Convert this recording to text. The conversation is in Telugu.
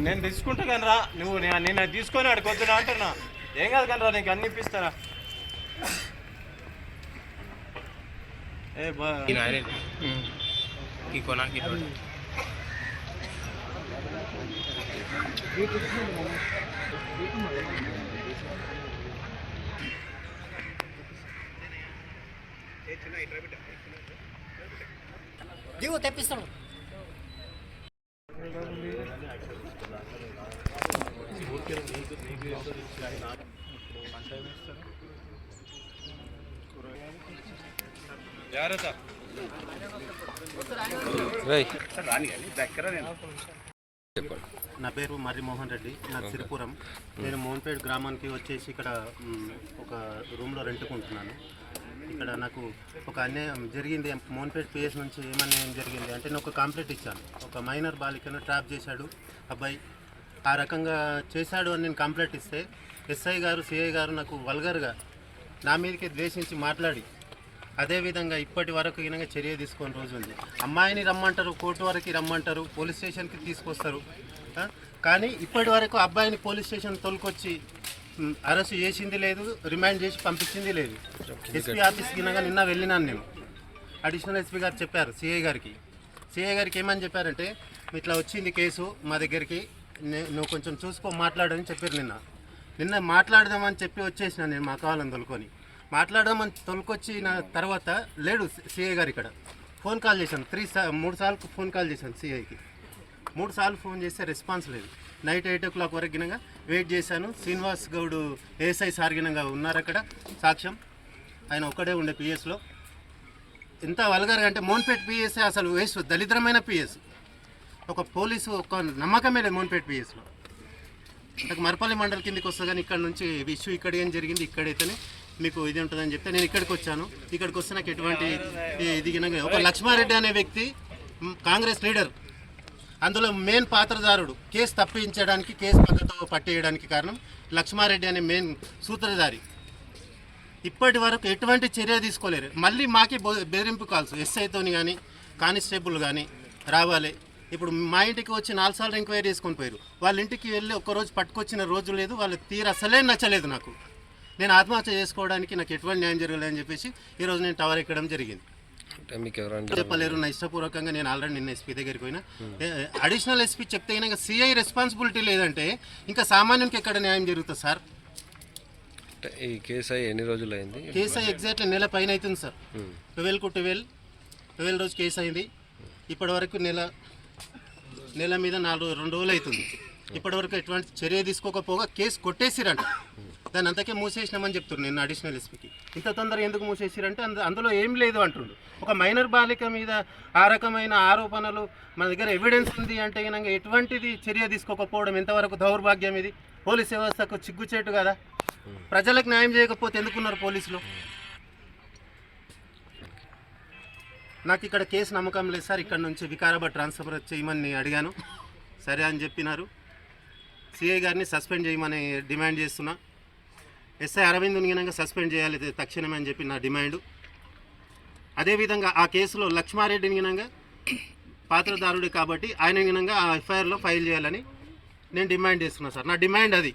నేను తీసుకుంటా కానీ రా నువ్వు నేను తీసుకొని అడుగుతున్నా అంటున్నా. ఏం కాదు కానీ రా, నీకు అన్ని ఇప్పిస్తారా. ఏ బా దిగు తెప్పిస్తాడు. నా పేరు మర్రి మోహన్ రెడ్డి, నాకు సిరిపురం. నేను మోహన్పేట్ గ్రామానికి వచ్చేసి ఇక్కడ ఒక రూమ్లో రెంట్కుంటున్నాను. ఇక్కడ నాకు ఒక అన్యాయం జరిగింది. మోహన్పేట్ పిఎస్ నుంచి ఏమన్యాయం జరిగింది అంటే నేను ఒక కంప్లైంట్ ఇచ్చాను. ఒక మైనర్ బాలికను ట్రాప్ చేశాడు అబ్బాయి, ఆ రకంగా చేశాడు అని నేను కంప్లైంట్ ఇస్తే ఎస్ఐ గారు సిఐ గారు నాకు వల్గర్గా నా మీదకి ద్వేషించి మాట్లాడి అదేవిధంగా ఇప్పటి వరకు ఈయనగా చర్య తీసుకొని రోజు ఉంది. అమ్మాయిని రమ్మంటారు, కోర్టు వరకు రమ్మంటారు, పోలీస్ స్టేషన్కి తీసుకొస్తారు. కానీ ఇప్పటి వరకు అబ్బాయిని పోలీస్ స్టేషన్ తోలుకొచ్చి అరెస్ట్ చేసింది లేదు, రిమాండ్ చేసి పంపించింది లేదు. ఎస్పీ ఆఫీస్కి నిన్న వెళ్ళినాను నేను. అడిషనల్ ఎస్పీ గారు చెప్పారు సిఐ గారికి ఏమని చెప్పారంటే, ఇట్లా వచ్చింది కేసు మా దగ్గరికి, నువ్వు కొంచెం చూసుకో మాట్లాడని చెప్పారు. నిన్న మాట్లాడదామని చెప్పి వచ్చేసిన నేను మా కావాలని తొలుకొని మాట్లాడదామని తొలుకొచ్చిన తర్వాత లేడు సిఐ గారు. ఇక్కడ ఫోన్ కాల్ చేశాను 3 సార్లు ఫోన్ కాల్ చేశాను సిఐకి. 3 సార్లు ఫోన్ చేస్తే రెస్పాన్స్ లేదు. నైట్ 8 o'clock వరకు గినంగా వెయిట్ చేశాను. శ్రీనివాస్ గౌడ్ ఏఎస్ఐ సార్ గినంగా ఉన్నారు అక్కడ సాక్ష్యం. ఆయన ఒక్కడే ఉండే పిఎస్లో. ఎంత వల్గర్గా అంటే మోహన్పేట్ పిఎస్ అసలు వేస్ట్, దళిద్రమైన పిఎస్. ఒక పోలీసు ఒక నమ్మకమే లేదు మోహన్పేట్ పిఎస్లో. నాకు మరపల్లి మండలి కిందకి వస్తుంది కానీ ఇక్కడ నుంచి ఇష్యూ ఇక్కడ ఏం జరిగింది ఇక్కడైతేనే మీకు ఇది ఉంటుందని చెప్తే నేను ఇక్కడికి వచ్చాను. ఇక్కడికి వస్తే నాకు ఎటువంటి ఇది గినంగా ఒక లక్ష్మారెడ్డి అనే వ్యక్తి కాంగ్రెస్ లీడర్, అందులో మెయిన్ పాత్రధారుడు. కేసు తప్పించడానికి, కేసు పద్ధతితో పట్టేయడానికి కారణం లక్ష్మారెడ్డి అనే మెయిన్ సూత్రధారి. ఇప్పటి వరకు ఎటువంటి చర్య తీసుకోలేరు. మళ్ళీ మాకే బెదిరింపు కాల్స్ ఎస్ఐతోని కానీ కానిస్టేబుల్ కానీ రావాలి. ఇప్పుడు మా ఇంటికి వచ్చి 4 సార్లు ఎంక్వైరీ చేసుకొని పోయారు. వాళ్ళ ఇంటికి వెళ్ళి ఒక్కరోజు పట్టుకొచ్చిన రోజు లేదు. వాళ్ళ తీరు అసలే నచ్చలేదు నాకు. నేను ఆత్మహత్య చేసుకోవడానికి నాకు ఎటువంటి న్యాయం జరగలేదని చెప్పేసి ఈరోజు నేను టవర్ ఎక్కడం జరిగింది. చెప్పలేరు నా ఇష్టపూర్వకంగా. నేను ఆల్రెడీ నిన్న ఎస్పీ దగ్గరికి పోయినా. అడిషనల్ ఎస్పీ చెప్తే ఇంకా సిఐ రెస్పాన్సిబిలిటీ లేదంటే ఇంకా సామాన్యునికి ఎక్కడ న్యాయం జరుగుతుంది సార్? ఈ కేసు ఎన్ని రోజులు అయింది? కేసు ఎగ్జాక్ట్లీ నెల పైన అవుతుంది సార్. 12 రోజు కేసు అయింది. ఇప్పటి వరకు నెల మీద 2 రోజులు అవుతుంది. ఇప్పటివరకు ఎటువంటి చర్య తీసుకోకపోగా కేసు కొట్టేసిరంట. దాన్ని అంతకే మూసేసినామని చెప్తున్నారు నేను అడిషనల్ ఎస్పీకి. ఇంత తొందర ఎందుకు మూసేసిరంటే అందులో ఏం లేదు అంటుండు. ఒక మైనర్ బాలిక మీద ఆ రకమైన ఆరోపణలు మన దగ్గర ఎవిడెన్స్ ఉంది అంటే కనుక ఎటువంటిది చర్య తీసుకోకపోవడం ఎంతవరకు దౌర్భాగ్యం ఇది. పోలీస్ వ్యవస్థకు చిగ్గుచేటు కదా. ప్రజలకు న్యాయం చేయకపోతే ఎందుకున్నారు పోలీసులు? నాకు ఇక్కడ కేసు నమ్మకం లేదు సార్. ఇక్కడ నుంచి వికారాబాద్ ట్రాన్స్ఫర్ చేయమని అడిగాను, సరే అని చెప్పినారు. సిఐ గారిని సస్పెండ్ చేయమని డిమాండ్ చేస్తున్నా. ఎస్ఐ అరవింద్ని గినంగా సస్పెండ్ చేయాలి తక్షణమే అని చెప్పి నా డిమాండు. అదేవిధంగా ఆ కేసులో లక్ష్మారెడ్డిని గినంగా పాత్రధారుడు కాబట్టి ఆయన గినంగా ఆ ఎఫ్ఐఆర్లో ఫైల్ చేయాలని నేను డిమాండ్ చేస్తున్నా సార్. నా డిమాండ్ అది.